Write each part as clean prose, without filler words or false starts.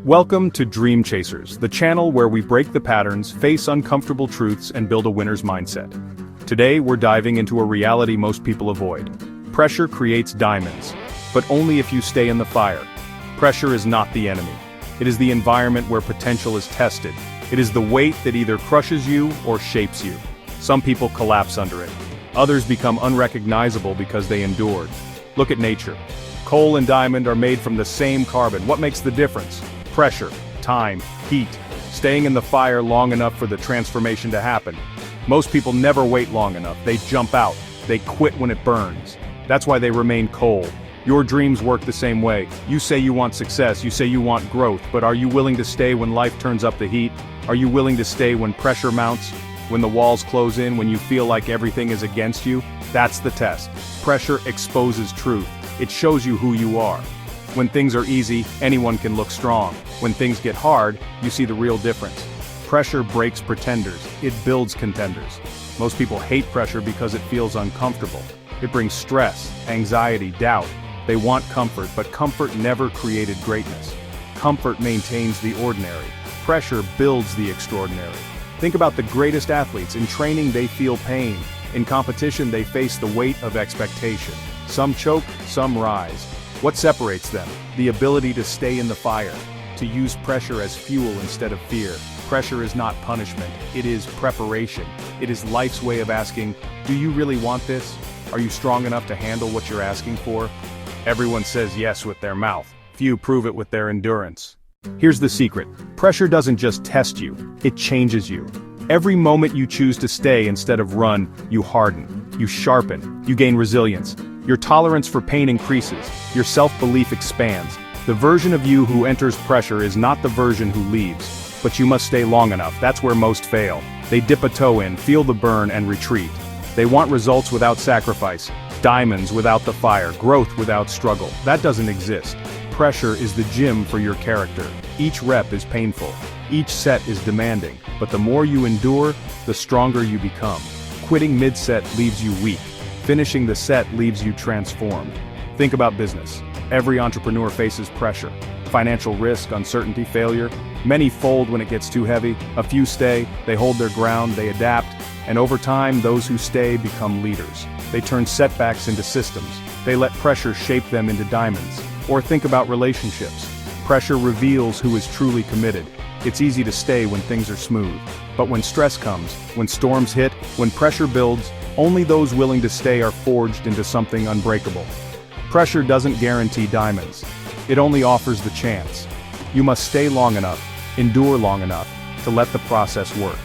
Welcome to Dream Chasers, the channel where we break the patterns, face uncomfortable truths, and build a winner's mindset. Today we're diving into a reality most people avoid. Pressure creates diamonds, but only if you stay in the fire. Pressure is not the enemy. It is the environment where potential is tested. It is the weight that either crushes you or shapes you. Some people collapse under it. Others become unrecognizable because they endured. Look at nature. Coal and diamond are made from the same carbon. What makes the difference? Pressure, time, heat, staying in the fire long enough for the transformation to happen. Most people never wait long enough. They jump out. They quit when it burns. That's why they remain coal. Your dreams work the same way. You say you want success, you say you want growth, but are you willing to stay when life turns up the heat? Are you willing to stay when pressure mounts? When the walls close in, when you feel like everything is against you? That's the test. Pressure exposes truth. It shows you who you are. When things are easy, anyone can look strong. When things get hard, you see the real difference. Pressure breaks pretenders. It builds contenders. Most people hate pressure because it feels uncomfortable. It brings stress, anxiety, doubt. They want comfort, but comfort never created greatness. Comfort maintains the ordinary. Pressure builds the extraordinary. Think about the greatest athletes. In training, they feel pain. In competition, they face the weight of expectation. Some choke, some rise. What separates them? The ability to stay in the fire, to use pressure as fuel instead of fear. Pressure is not punishment, it is preparation. It is life's way of asking, do you really want this? Are you strong enough to handle what you're asking for? Everyone says yes with their mouth. Few prove it with their endurance. Here's the secret. Pressure doesn't just test you, it changes you. Every moment you choose to stay instead of run, you harden, you sharpen, you gain resilience. Your tolerance for pain increases, your self-belief expands. The version of you who enters pressure is not the version who leaves. But you must stay long enough. That's where most fail. They dip a toe in, feel the burn, and retreat. They want results without sacrifice, diamonds without the fire, growth without struggle. That doesn't exist. Pressure is the gym for your character. Each rep is painful. Each set is demanding. But the more you endure, the stronger you become. Quitting mid-set leaves you weak. Finishing the set leaves you transformed. Think about business. Every entrepreneur faces pressure. Financial risk, uncertainty, failure. Many fold when it gets too heavy. A few stay, they hold their ground, they adapt. And over time, those who stay become leaders. They turn setbacks into systems. They let pressure shape them into diamonds. Or think about relationships. Pressure reveals who is truly committed. It's easy to stay when things are smooth. But when stress comes, when storms hit, when pressure builds, only those willing to stay are forged into something unbreakable. Pressure doesn't guarantee diamonds. It only offers the chance. You must stay long enough, endure long enough, to let the process work.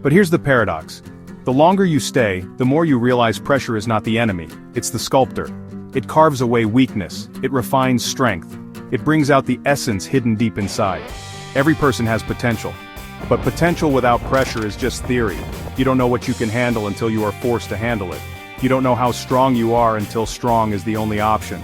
But here's the paradox. The longer you stay, the more you realize pressure is not the enemy, it's the sculptor. It carves away weakness, it refines strength, it brings out the essence hidden deep inside. Every person has potential. But potential without pressure is just theory. You don't know what you can handle until you are forced to handle it. You don't know how strong you are until strong is the only option.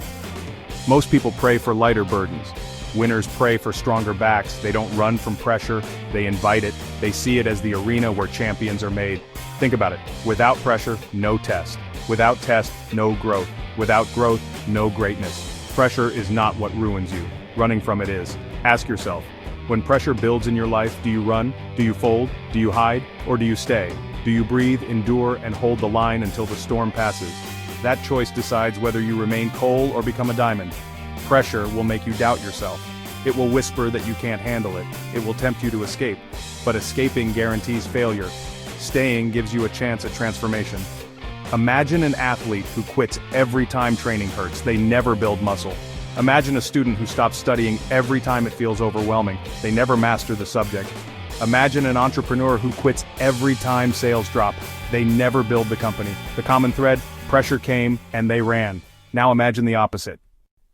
Most people pray for lighter burdens. Winners pray for stronger backs. They don't run from pressure, they invite it. They see it as the arena where champions are made. Think about it. Without pressure, no test. Without test, no growth. Without growth, no greatness. Pressure is not what ruins you. Running from it is. Ask yourself, when pressure builds in your life, do you run? Do you fold? Do you hide? Or do you stay? Do you breathe, endure, and hold the line until the storm passes? That choice decides whether you remain coal or become a diamond. Pressure will make you doubt yourself. It will whisper that you can't handle it. It will tempt you to escape. But escaping guarantees failure. Staying gives you a chance at transformation. Imagine an athlete who quits every time training hurts. They never build muscle. Imagine a student who stops studying every time it feels overwhelming. They never master the subject. Imagine an entrepreneur who quits every time sales drop. They never build the company. The common thread, pressure came and they ran. Now imagine the opposite.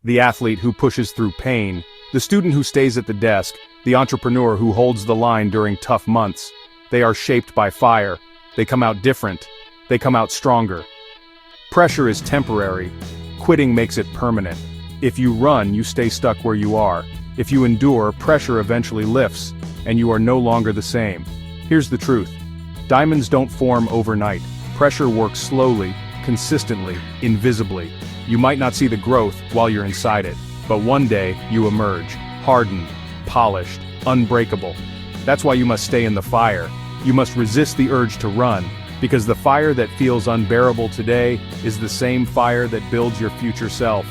The athlete who pushes through pain. The student who stays at the desk. The entrepreneur who holds the line during tough months. They are shaped by fire. They come out different. They come out stronger. Pressure is temporary. Quitting makes it permanent. If you run, you stay stuck where you are. If you endure, pressure eventually lifts, and you are no longer the same. Here's the truth. Diamonds don't form overnight. Pressure works slowly, consistently, invisibly. You might not see the growth while you're inside it, but one day you emerge, hardened, polished, unbreakable. That's why you must stay in the fire. You must resist the urge to run, because the fire that feels unbearable today is the same fire that builds your future self.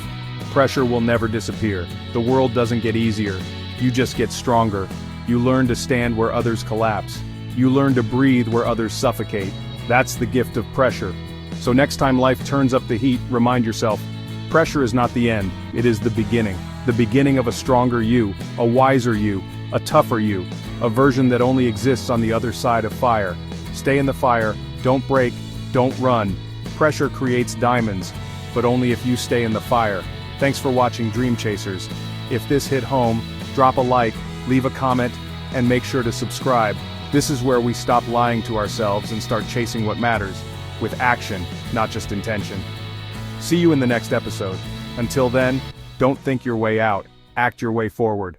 Pressure will never disappear. The world doesn't get easier. You just get stronger. You learn to stand where others collapse. You learn to breathe where others suffocate. That's the gift of pressure. So next time life turns up the heat, remind yourself, pressure is not the end, it is the beginning of a stronger you, a wiser you, a tougher you, a version that only exists on the other side of fire. Stay in the fire, don't break, don't run. Pressure creates diamonds, but only if you stay in the fire. Thanks for watching Dream Chasers. If this hit home, drop a like, leave a comment, and make sure to subscribe. This is where we stop lying to ourselves and start chasing what matters, with action, not just intention. See you in the next episode. Until then, don't think your way out, act your way forward.